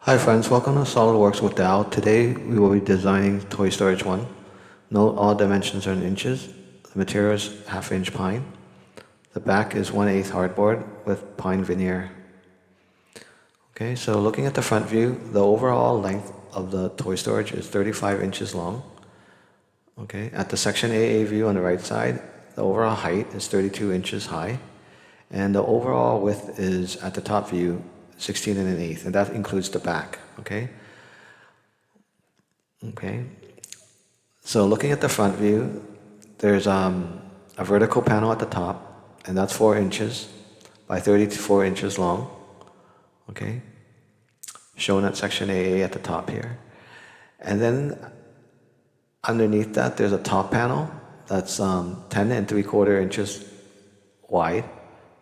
Hi friends, welcome to Solidworks with Dow. Today we will be designing Toy Storage 1. Note all dimensions are in inches. The material is half-inch pine. The back is 1/8 hardboard with pine veneer. Okay, so looking at the front view, the overall length of the toy storage is 35 inches long. Okay, at the section AA view on the right side, the overall height is 32 inches high. And the overall width is, at the top view, 16 1/8, and that includes the back, okay? Okay, so looking at the front view, there's a vertical panel at the top, and that's 4 inches by 34 inches long, okay? Shown at section AA at the top here. And then underneath that, there's a top panel that's 10 3/4 inches wide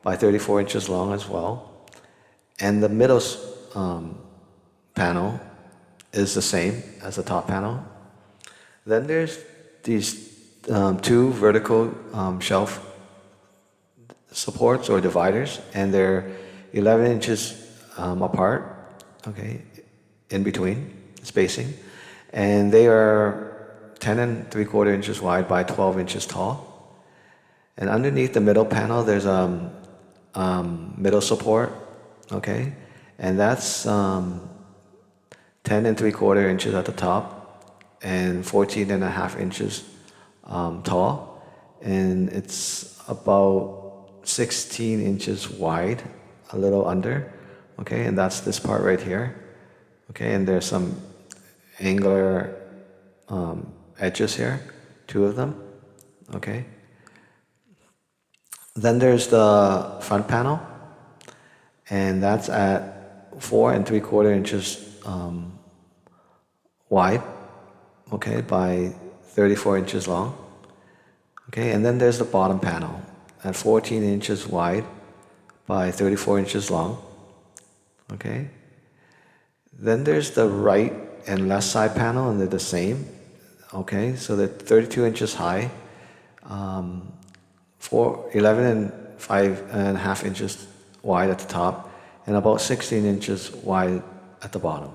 by 34 inches long as well. And the middle panel is the same as the top panel. Then there's these two vertical shelf supports or dividers, and they're 11 inches apart, okay, in between spacing, and they are 10 3/4 inches wide by 12 inches tall. And underneath the middle panel, there's a middle support, okay, and that's 10 3/4 inches at the top and 14.5 inches tall, and it's about 16 inches wide, a little under, okay, and that's this part right here, okay, and there's some angular edges here, two of them, okay. Then there's the front panel, and that's at 4 3/4 inches wide, okay, by 34 inches long, okay, and then there's the bottom panel at 14 inches wide by 34 inches long, okay. Then there's the right and left side panel, and they're the same, okay, so they're 32 inches high, 11 and 5.5 inches wide at the top, and about 16 inches wide at the bottom,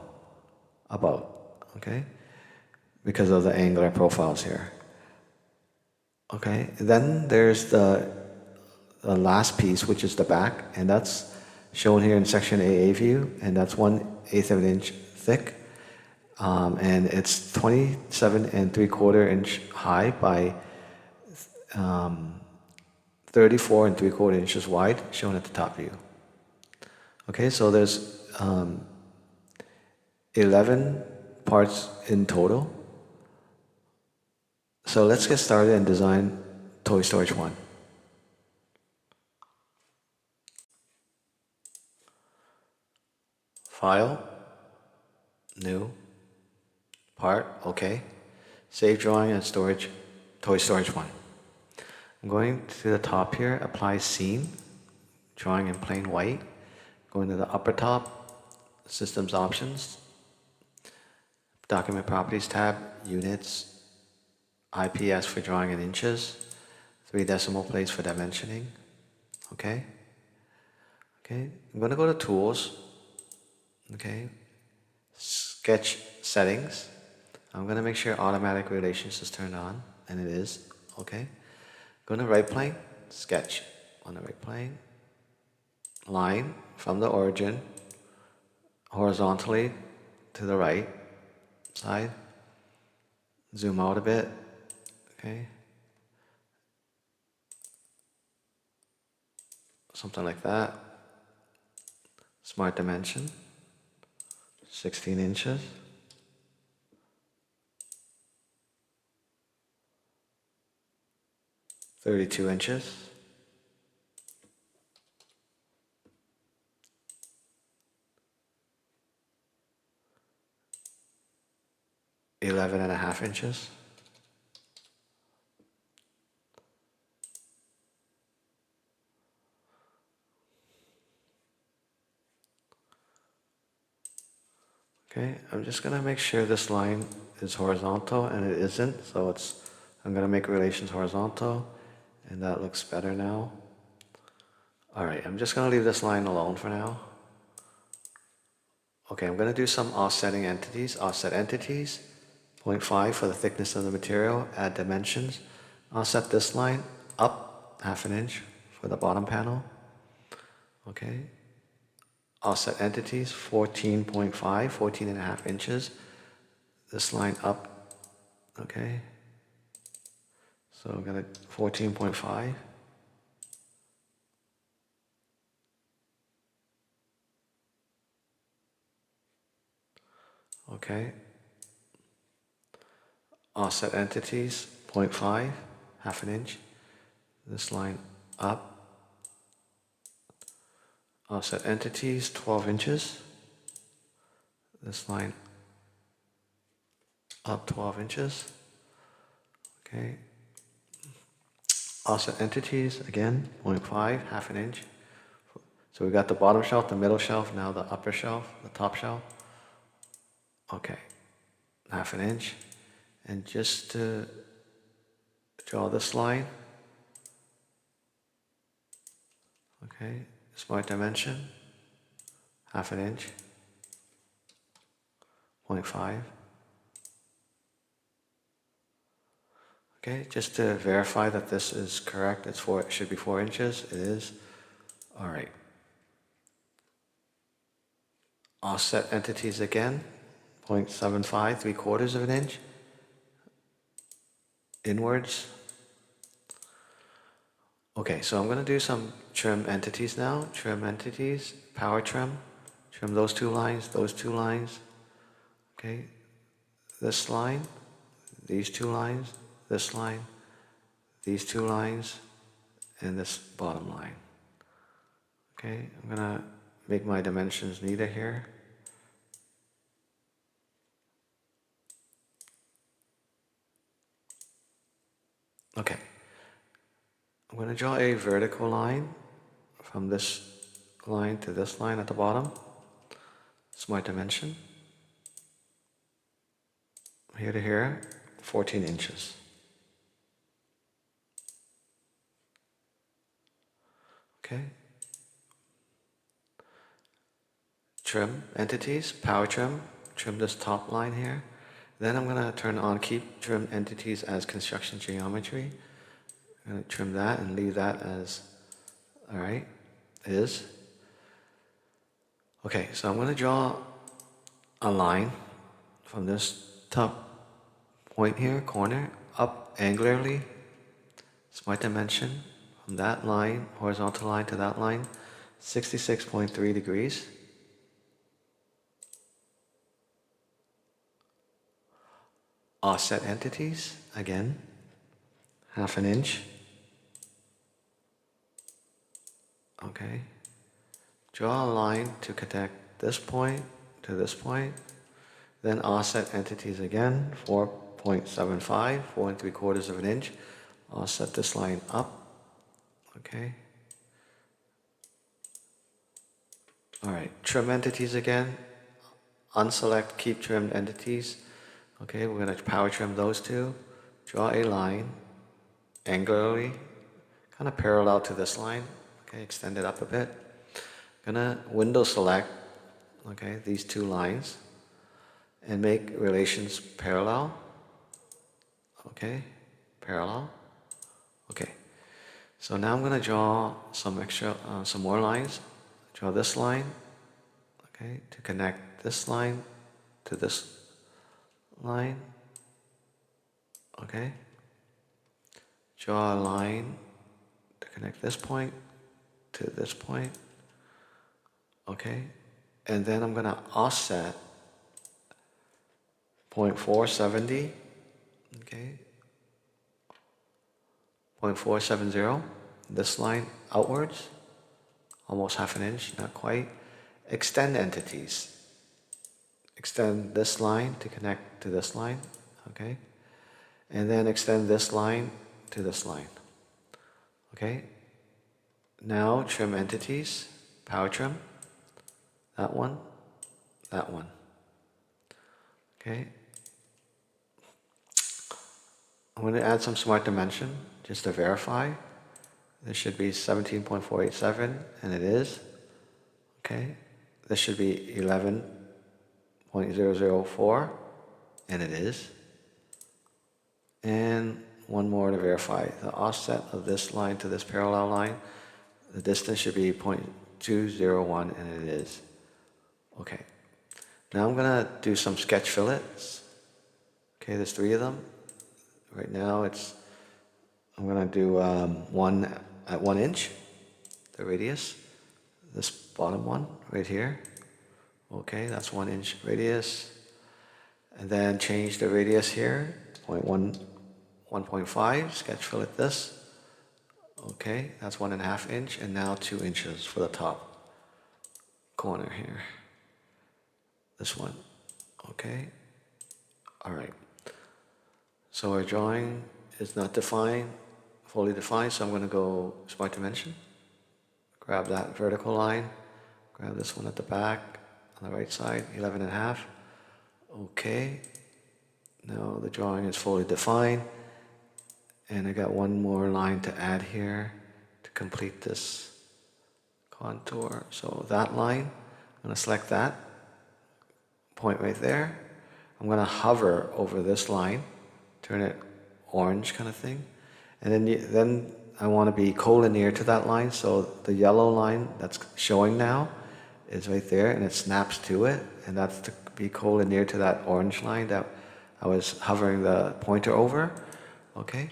okay, because of the angular profiles here. Okay, then there's the last piece, which is the back, and that's shown here in section AA view, and that's 1/8 of an inch thick, and it's 27 3/4 inch high by 34 3/4 inches wide, shown at the top view. Okay, so there's 11 parts in total. So let's get started and design Toy Storage 1. File, new, part, okay. Save drawing and storage, Toy Storage 1. I'm going to the top here, apply scene, drawing in plain white. Going to the upper top, systems options, document properties tab, units, IPS for drawing in inches, 3 decimal places for dimensioning, okay. Okay, I'm going to go to tools, okay, sketch settings. I'm going to make sure automatic relations is turned on, and it is, okay. Go to right plane, sketch on the right plane, line from the origin horizontally to the right side, zoom out a bit, okay, something like that. Smart dimension, 16 inches. $32 inches. $11.5 inches. Okay, I'm just gonna make sure this line is horizontal, and it isn't, so I'm gonna make relations horizontal, and that looks better now. All right, I'm just gonna leave this line alone for now. Okay, I'm going to do some offsetting entities. Offset entities, 0.5 for the thickness of the material, add dimensions. Offset this line up ½ inch for the bottom panel. Okay. Offset entities, 14.5, 14.5 inches. This line up, okay. So I'm going to 14.5. Okay. Offset entities, 0.5, ½ inch. This line up. Offset entities, 12 inches. This line up 12 inches. Okay. Offset entities, again, 0.5, ½ inch. So we got the bottom shelf, the middle shelf, now the upper shelf, the top shelf. Okay, ½ inch. And just to draw this line, okay, smart dimension, ½ inch, 0.5. Okay, just to verify that this is correct, it should be 4 inches, it is. All right. Offset entities again, 0.75, 3/4 of an inch, inwards. Okay, so I'm going to do some trim entities now. Trim entities, power trim. Trim those two lines, okay. This line, these two lines, this line, these two lines, and this bottom line. Okay, I'm going to make my dimensions neater here. Okay, I'm going to draw a vertical line from this line to this line at the bottom. It's my dimension. Here to here, 14 inches. Okay. Trim entities, power trim, trim this top line here. Then I'm going to turn on keep trim entities as construction geometry. I'm going to trim that and leave that as, all right, is. Okay, so I'm going to draw a line from this top point here, corner, up angularly. It's my dimension from that line, horizontal line to that line, 66.3 degrees. Offset entities, again, ½ inch. Okay. Draw a line to connect this point to this point. Then offset entities again, 4.75, 4 3/4 of an inch. Offset this line up. Okay. All right. Trim entities again. Unselect keep trimmed entities. Okay, we're going to power trim those two. Draw a line angularly, kind of parallel to this line. Okay, extend it up a bit. Gonna window select, okay, these two lines and make relations parallel. Okay, parallel. Okay, so now I'm gonna draw some more lines. Draw this line, okay, to connect this line to this line. Okay. Draw a line to connect this point to this point. Okay. And then I'm going to offset 0.470. Okay. 0.470. This line outwards. Almost ½ inch, not quite. Extend entities. Extend this line to connect to this line. Okay. And then extend this line to this line. Okay. Now trim entities, power trim, that one, that one. Okay. I'm going to add some smart dimension just to verify. This should be 17.487, and it is. Okay. This should be 11 0.004, and it is. And one more to verify. The offset of this line to this parallel line, the distance should be 0.201, and it is. Okay. Now I'm going to do some sketch fillets. Okay, there's 3 of them. Right now I'm going to do one at 1 inch, the radius. This bottom one right here. Okay, that's 1 inch radius. And then change the radius here, 1.5, sketch fillet this. Okay, that's 1.5 inch, and now 2 inches for the top corner here. This one. Okay. All right. So our drawing is not defined, fully defined, so I'm going to go smart dimension. Grab that vertical line. Grab this one at the back on the right side, 11.5. Okay. Now the drawing is fully defined. And I got one more line to add here to complete this contour. So that line, I'm going to select that point right there. I'm going to hover over this line, turn it orange kind of thing. And then I want to be collinear to that line. So the yellow line that's showing now is right there, and it snaps to it. And that's to be collinear to that orange line that I was hovering the pointer over. Okay.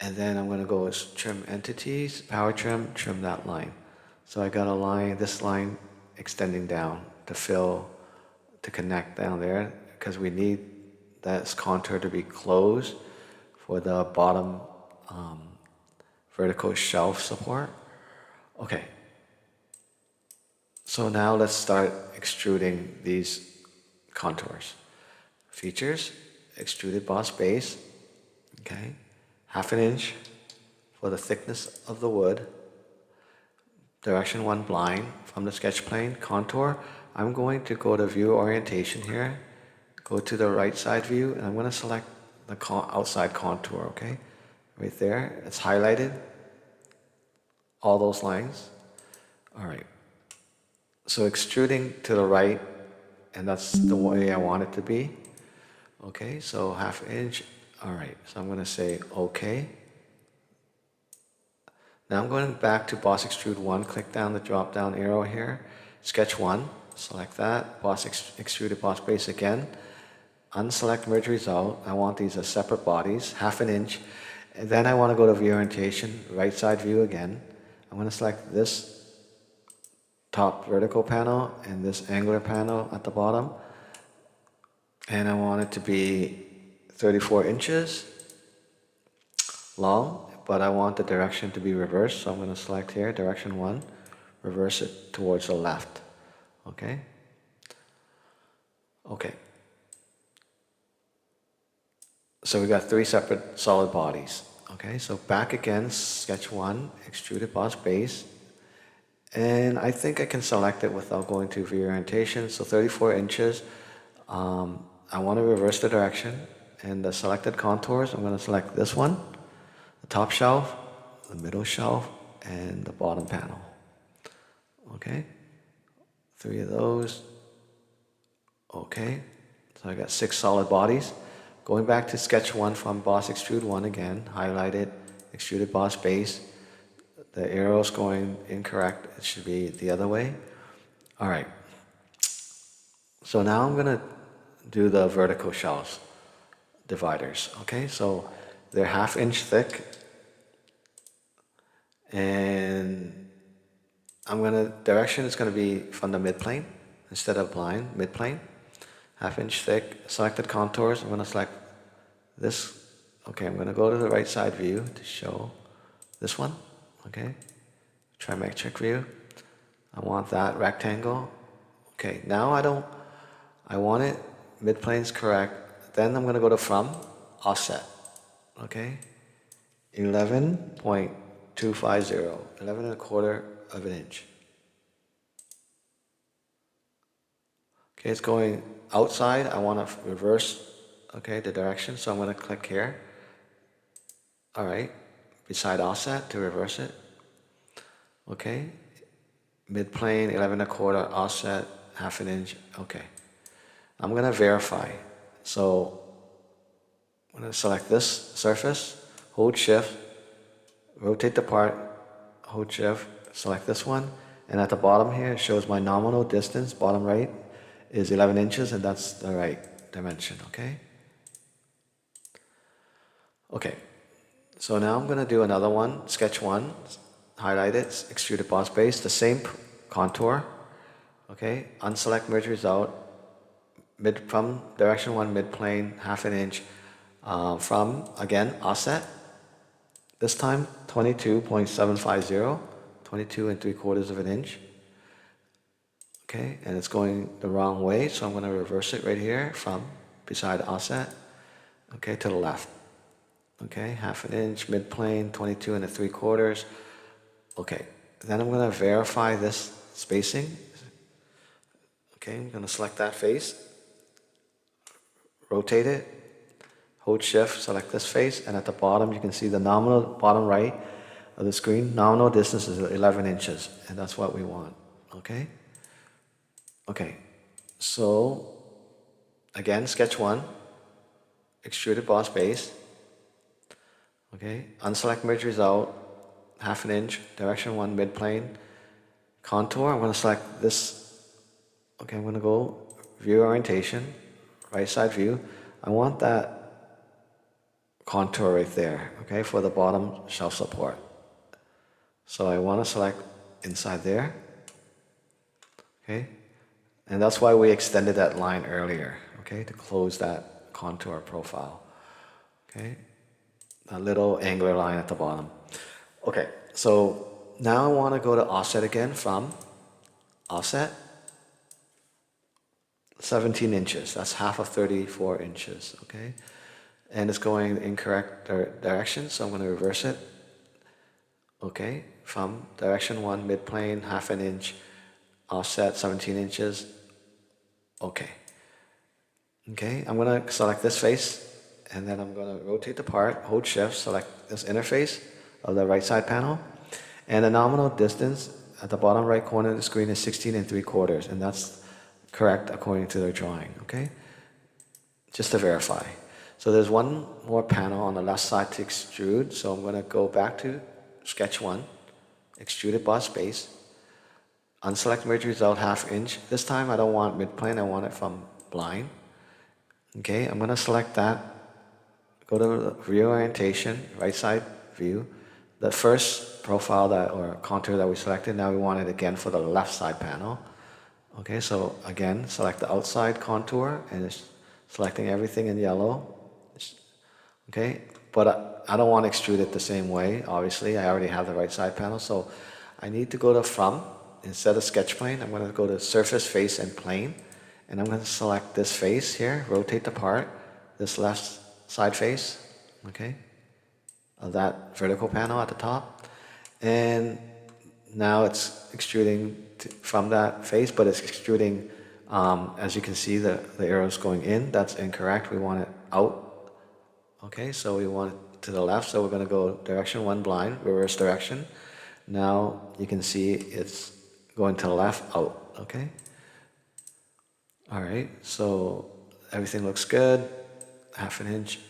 And then I'm going to go as trim entities, power trim, trim that line. So I got a line, this line extending down to fill, to connect down there, because we need that contour to be closed for the bottom vertical shelf support. Okay. So now let's start extruding these contours. Features, extruded boss base. Okay. 1/2 inch for the thickness of the wood. Direction 1 blind from the sketch plane. Contour, I'm going to go to view orientation here. Go to the right side view, and I'm going to select the outside contour, okay? Right there, it's highlighted. All those lines. All right. So extruding to the right, and that's the way I want it to be. Okay, so 1/2 inch. All right, so I'm going to say OK. Now I'm going back to Boss Extrude 1. Click down the drop down arrow here. Sketch 1. Select that. Extruded boss base again. Unselect merge result. I want these as separate bodies. 1/2 inch. And then I want to go to view orientation. Right side view again. I'm going to select this top vertical panel and this angular panel at the bottom. And I want it to be 34 inches long, but I want the direction to be reversed, so I'm going to select here, direction 1, reverse it towards the left. Okay? Okay. So we got 3 separate solid bodies. Okay, so back again, sketch 1, extruded boss base. And I think I can select it without going to view orientation, so 34 inches. I want to reverse the direction. And the selected contours, I'm going to select this one, the top shelf, the middle shelf, and the bottom panel. Okay, 3 of those. Okay, so I got 6 solid bodies. Going back to sketch 1 from Boss Extrude 1 again, highlighted, extruded boss base. The arrow's going incorrect, it should be the other way. All right, so now I'm going to do the vertical shelves. Dividers. Okay, so they're 1/2 inch thick, and direction is going to be from the midplane instead of blind, midplane. 1/2 inch thick. Selected contours. I'm going to select this. Okay, I'm going to go to the right side view to show this one. Okay, trimetric view. I want that rectangle. Okay, now I want it midplane's correct. Then I'm going to go to from, offset, okay? 11.250, 11.25 of an inch. Okay, it's going outside. I want to reverse, okay, the direction. So I'm going to click here. All right, beside offset to reverse it. Okay, midplane, 11.25, offset, 1/2 inch, okay. I'm going to verify. So I'm going to select this surface, hold shift, rotate the part, hold shift, select this one, and at the bottom here it shows my nominal distance, bottom right, is 11 inches, and that's the right dimension, okay? Okay, so now I'm going to do another one, sketch one, highlight it, extruded boss base, the same contour, okay? Unselect merge result, from direction one midplane, half an inch, from, again, offset, this time 22.750, 22 and 3/4 of an inch. Okay, and it's going the wrong way, so I'm going to reverse it right here from beside offset, okay, to the left. Okay, half an inch, midplane, 22 and 3/4. Okay, then I'm going to verify this spacing. Okay, I'm going to select that face, rotate it, hold shift, select this face, and at the bottom you can see the nominal bottom right of the screen, nominal distance is 11 inches, and that's what we want. Okay? Okay, so again, sketch one, extruded boss base. Okay, unselect merge result, half an inch, direction one, midplane, contour. I'm going to select this. Okay, I'm going to go view orientation, right side view. I want that contour right there, okay, for the bottom shelf support. So I want to select inside there, okay, and that's why we extended that line earlier, okay, to close that contour profile, okay, that little angular line at the bottom. Okay, so now I want to go to offset again from offset, 17 inches, that's half of 34 inches, okay, and it's going the incorrect direction, so I'm going to reverse it, okay, from direction one, midplane, half an inch, offset 17 inches, okay. Okay, I'm going to select this face, and then I'm going to rotate the part, hold shift, select this interface of the right side panel, and the nominal distance at the bottom right corner of the screen is 16 and 3/4, and that's correct according to their drawing, okay? Just to verify. So there's one more panel on the left side to extrude, so I'm going to go back to sketch one, extruded boss base, unselect merge result half inch. This time I don't want midplane, I want it from blind. Okay, I'm going to select that, go to view orientation, right side view, the first profile that or contour that we selected, now we want it again for the left side panel. Okay, so again, select the outside contour and it's selecting everything in yellow. Okay, but I don't want to extrude it the same way, obviously, I already have the right side panel, so I need to go to from, instead of sketch plane, I'm going to go to surface, face, and plane. And I'm going to select this face here, rotate the part, this left side face, okay, of that vertical panel at the top. And now it's extruding from that face, but it's extruding, as you can see, the arrow's going in. That's incorrect. We want it out. Okay, so we want it to the left, so we're going to go direction one blind, reverse direction. Now you can see it's going to the left, out, okay? All right, so everything looks good, half an inch.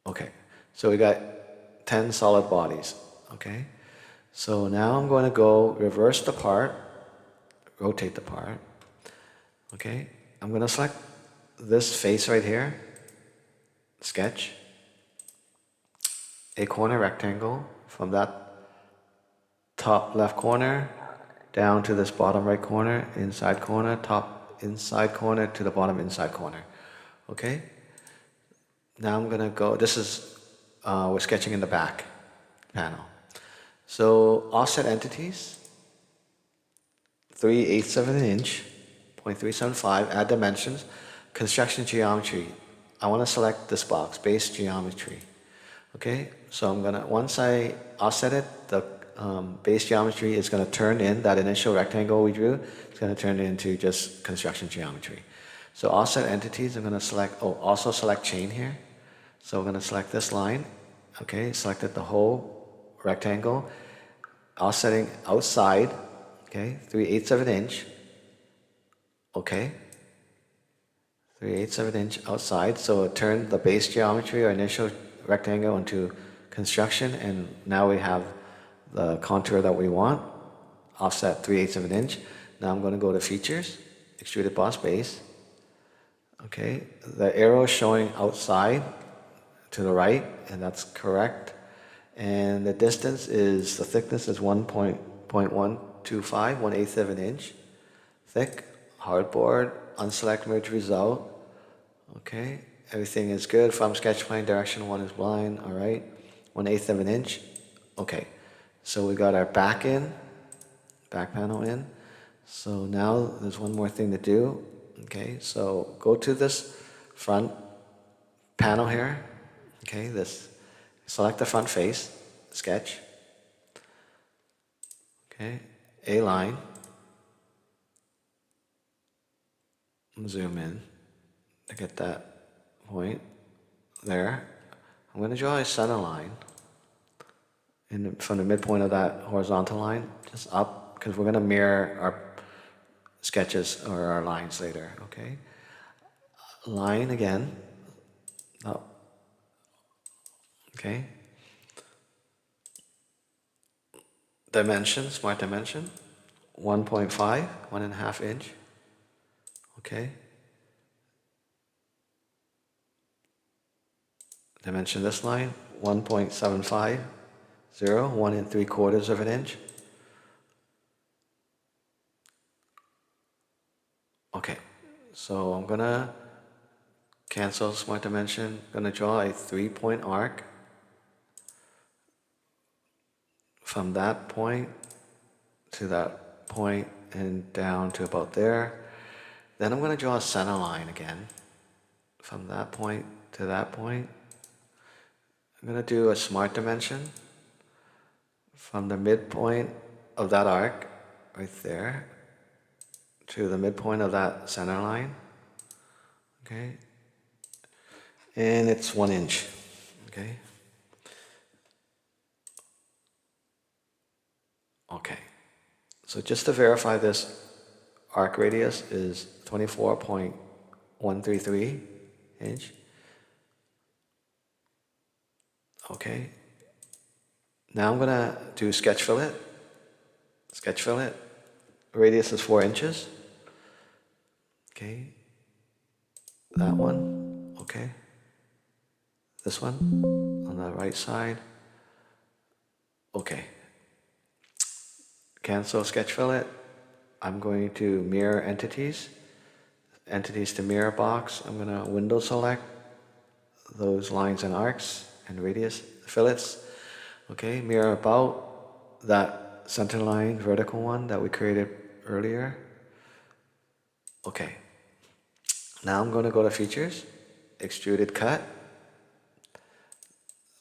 Okay, so we got 10 solid bodies, okay? So now I'm going to go reverse the part, rotate the part, okay? I'm going to select this face right here, sketch, a corner rectangle from that top left corner down to this bottom right corner, inside corner, top inside corner to the bottom inside corner. Okay? Now I'm gonna go, this is, we're sketching in the back panel. So offset entities, 3/8 of an inch, 0.375, add dimensions, construction geometry. I wanna select this box, base geometry. Okay, so I'm gonna, once I offset it, the base geometry is gonna turn in, that initial rectangle we drew, it's gonna turn into just construction geometry. So offset entities, I'm gonna select, oh, also select chain here. So we're gonna select this line, okay, selected the whole rectangle, offsetting outside, okay, 3/8 of an inch, okay. 3/8 of an inch outside. So it turned the base geometry or initial rectangle into construction, and now we have the contour that we want, offset 3/8 of an inch. Now I'm going to go to features, extruded boss base. Okay, the arrow is showing outside to the right, and that's correct. And the distance is, the thickness is 1.125, 1/8 of an inch thick. Hardboard, unselect merge result. Okay, everything is good. From sketch plane, direction 1 is blind. All right, 1/8 of an inch. Okay, so we got our back panel in. So now there's one more thing to do. Okay, so go to this front panel here. Okay, select the front face, sketch. Okay, a line. Zoom in to get that point there. I'm going to draw a center line from the midpoint of that horizontal line, just up, because we're going to mirror our sketches or our lines later, okay? Line again, up, okay? Dimension, smart dimension, 1.5, 1.5 inch, okay? Dimension this line, 1.75, 1 3/4 of an inch. Okay, so I'm gonna cancel smart dimension. I'm gonna draw a 3-point arc from that point to that point and down to about there. Then I'm gonna draw a center line again from that point to that point. I'm gonna do a smart dimension from the midpoint of that arc right there to the midpoint of that center line. Okay, and it's 1 inch. Okay. Okay. So just to verify, this arc radius is 24.133 inch. Okay. Now I'm gonna do sketch fillet. Sketch fillet. Radius is 4 inches. Okay. That one. Okay. This one on the right side. Okay. Cancel sketch fillet. I'm going to mirror entities. Entities to mirror box. I'm going to window select those lines and arcs and radius fillets. Okay, mirror about that center line, vertical one that we created earlier. Okay. Now I'm going to go to features, extruded cut,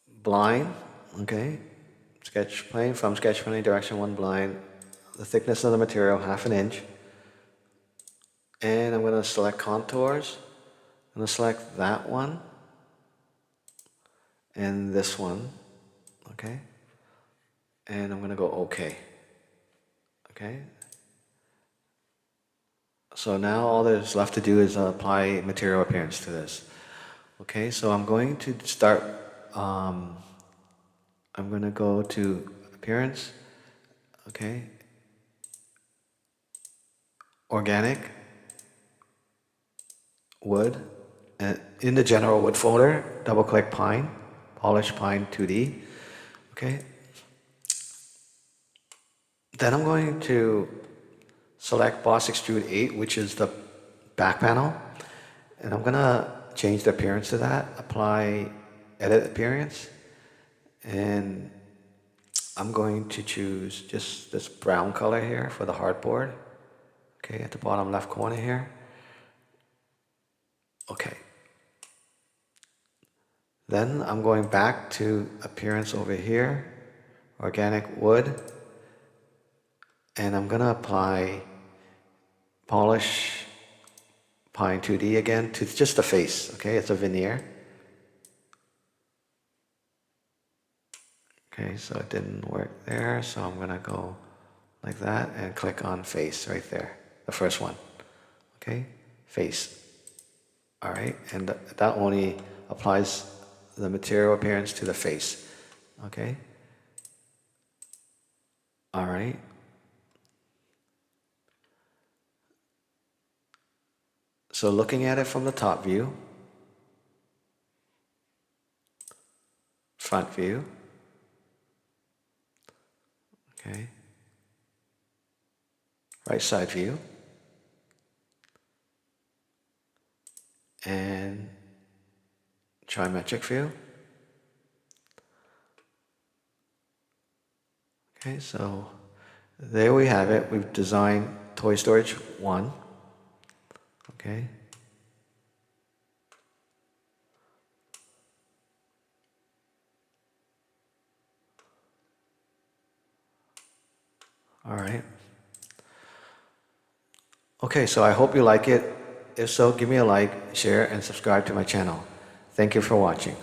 blind. Okay. Sketch plane, from sketch plane, direction 1 blind. The thickness of the material, 1/2 inch. And I'm going to select contours. I'm going to select that one and this one, okay? And I'm going to go OK. Okay? So now all there's left to do is apply material appearance to this. Okay, so I'm going to start, I'm going to go to appearance, okay? Organic, wood, and in the general wood folder, double click pine, polish pine 2D, okay? Then I'm going to select Boss Extrude 8, which is the back panel, and I'm gonna change the appearance to that, apply edit appearance, and I'm going to choose just this brown color here for the hardboard, okay, at the bottom left corner here. Okay. Then I'm going back to appearance over here, organic wood, and I'm gonna apply polish pine 2D again to just the face, okay? It's a veneer. Okay, so it didn't work there, so I'm gonna go like that and click on face right there, the first one, okay? Face. All right, and that only applies the material appearance to the face. Okay. All right. So looking at it from the top view, front view, okay, right side view, and trimetric view. Okay, so there we have it. We've designed Toy Storage 1. Okay. All right. Okay, so I hope you like it. If so, give me a like, share, and subscribe to my channel. Thank you for watching.